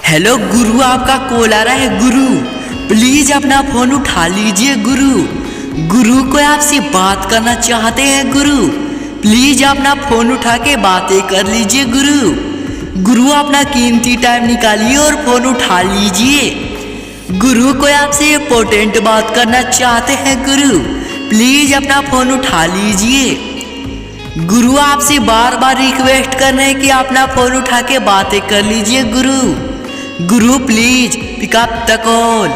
Hello गुरु, आपका call आ रहा है गुरु। प्लीज अपना फोन उठा लीजिए गुरु। गुरु को आपसे बात करना चाहते हैं गुरु। प्लीज अपना फोन उठा के बातें कर लीजिए गुरु। गुरु अपना कीमती टाइम निकालिए और फोन उठा लीजिए। गुरु को आपसे इम्पोर्टेंट बात करना चाहते हैं गुरु। प्लीज अपना फोन उठा लीजिए। गुरु आपसे बार बार रिक्वेस्ट कर रहे हैं कि अपना फोन उठा के बातें कर लीजिए गुरु। गुरु please pick up the call.